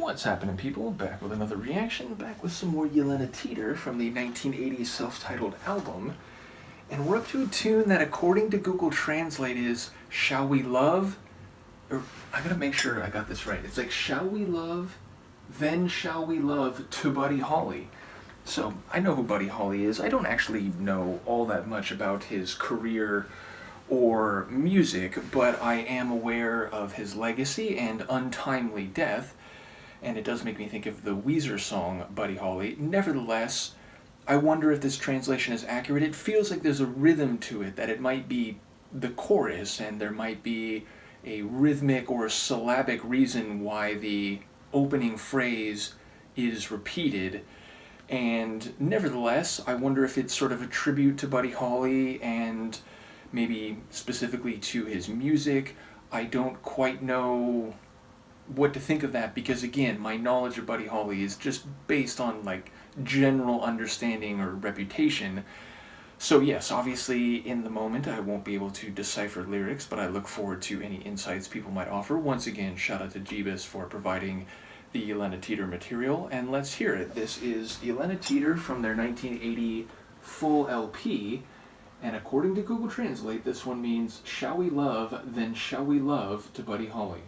What's happening, people? Back with another reaction, back with some more Gyllene from the 1980s self-titled album. And we're up to a tune that, according to Google Translate, is Shall We Love? Or, I gotta make sure I got this right. It's like, Shall We Love, Then Shall We Love to Buddy Holly. So, I know who Buddy Holly is. I don't actually know all that much about his career or music, but I am aware of his legacy and untimely death. And it does make me think of the Weezer song, Buddy Holly. Nevertheless, I wonder if this translation is accurate. It feels like there's a rhythm to it, that it might be the chorus, and there might be a rhythmic or a syllabic reason why the opening phrase is repeated. And nevertheless, I wonder if it's sort of a tribute to Buddy Holly and maybe specifically to his music. I don't quite know what to think of that, because again, my knowledge of Buddy Holly is just based on like general understanding or reputation. So yes, obviously in the moment I won't be able to decipher lyrics, but I look forward to any insights people might offer. Once again, shout out to Jeebus for providing the Gyllene material, and let's hear it. This is Gyllene from their 1980 full LP, and according to Google Translate, this one means Shall We Love, Then Shall We Love to Buddy Holly.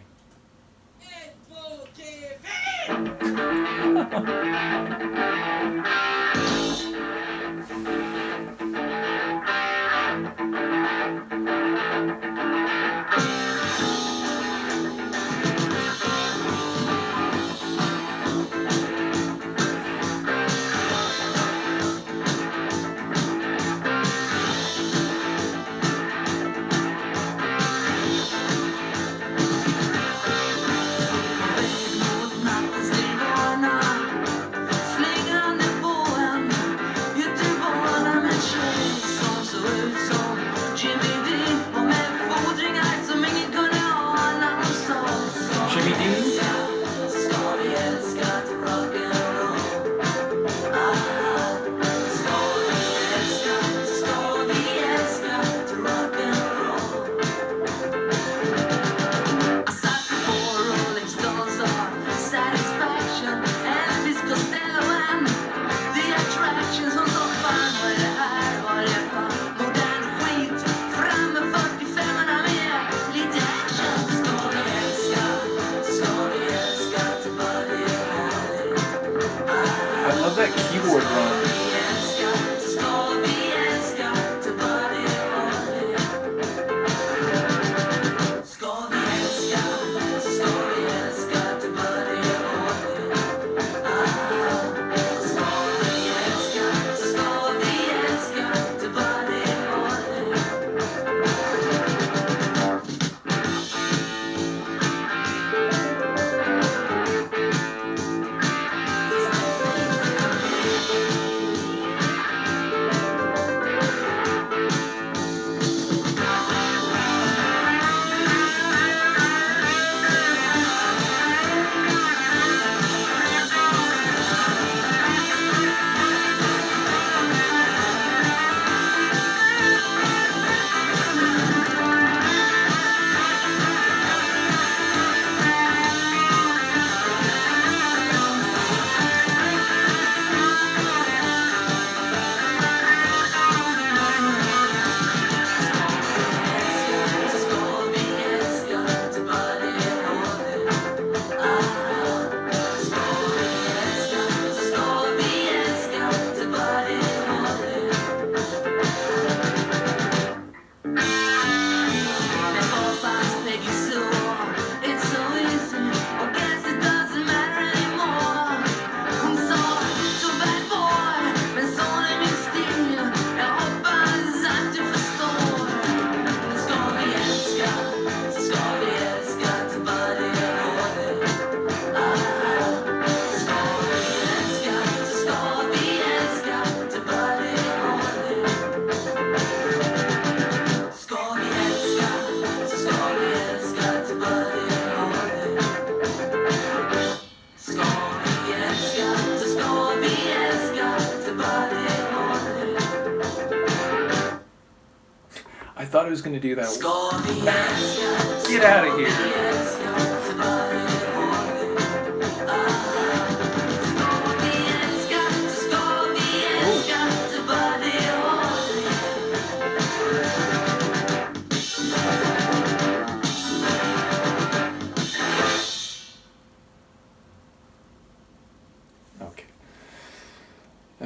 I love that keyboard run. I thought it was going to do that. Get out of here.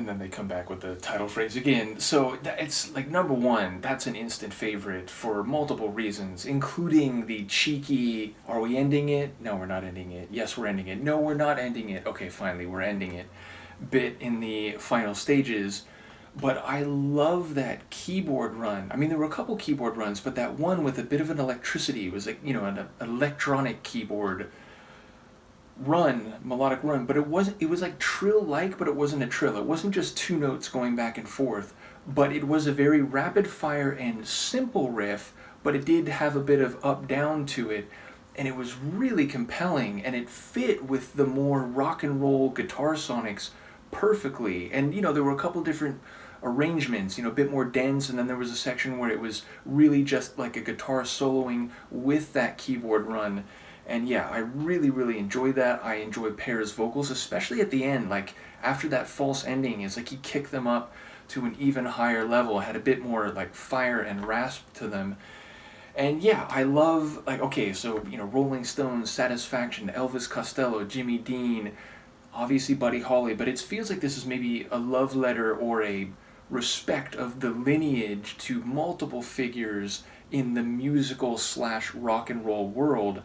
And then they come back with the title phrase again. So it's like number one, that's an instant favorite for multiple reasons, including the cheeky, are we ending it? No, we're not ending it. Yes, we're ending it. No, we're not ending it. Okay, finally, we're ending it. Bit in the final stages. But I love that keyboard run. I mean, there were a couple keyboard runs, but that one with a bit of an electricity, it was like, an electronic keyboard run, melodic run, but it was like trill-like, but it wasn't a trill. It wasn't just two notes going back and forth, but it was a very rapid fire and simple riff, but it did have a bit of up-down to it, and it was really compelling, and it fit with the more rock and roll guitar sonics perfectly. And there were a couple different arrangements, a bit more dense, and then there was a section where it was really just like a guitar soloing with that keyboard run. And yeah, I really, really enjoyed that. I enjoyed Pear's vocals, especially at the end. Like, after that false ending, it's like he kicked them up to an even higher level, had a bit more, like, fire and rasp to them. And yeah, I love, like, okay, so, Rolling Stones, Satisfaction, Elvis Costello, Jimmy Dean, obviously Buddy Holly, but it feels like this is maybe a love letter or a respect of the lineage to multiple figures in the musical / rock and roll world.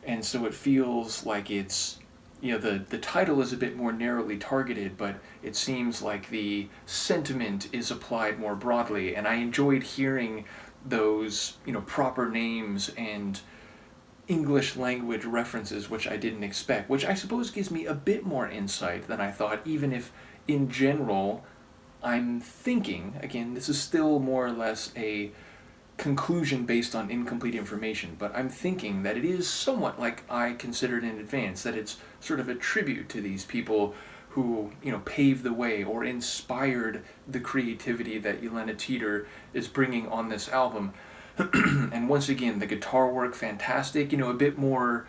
And so it feels like it's, the title is a bit more narrowly targeted, but it seems like the sentiment is applied more broadly. And I enjoyed hearing those, proper names and English language references, which I didn't expect, which I suppose gives me a bit more insight than I thought, even if in general I'm thinking, again, this is still more or less a conclusion based on incomplete information, but I'm thinking that it is somewhat like I considered in advance, that it's sort of a tribute to these people who, paved the way or inspired the creativity that Jelena Teeter is bringing on this album. And once again, the guitar work, fantastic, a bit more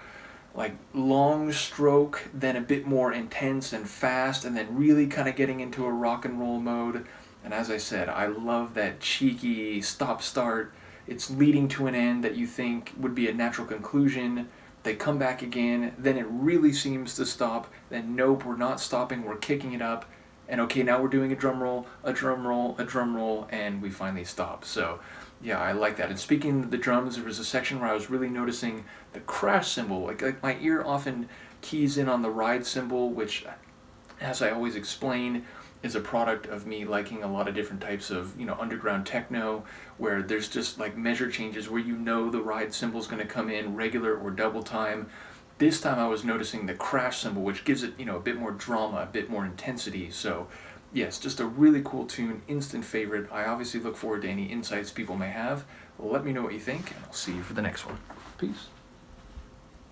like long stroke, then a bit more intense and fast, and then really kind of getting into a rock and roll mode. And as I said, I love that cheeky stop-start. It's leading to an end that you think would be a natural conclusion. They come back again, then it really seems to stop. Then nope, we're not stopping, we're kicking it up. And okay, now we're doing a drum roll, a drum roll, a drum roll, and we finally stop. So yeah, I like that. And speaking of the drums, there was a section where I was really noticing the crash cymbal. Like my ear often keys in on the ride cymbal, which, as I always explain, is a product of me liking a lot of different types of, underground techno, where there's just like measure changes where the ride cymbal's going to come in regular or double time. This time I was noticing the crash cymbal, which gives it, a bit more drama, a bit more intensity. So yes, just a really cool tune, instant favorite. I obviously look forward to any insights people may have. Let me know what you think, and I'll see you for the next one. Peace.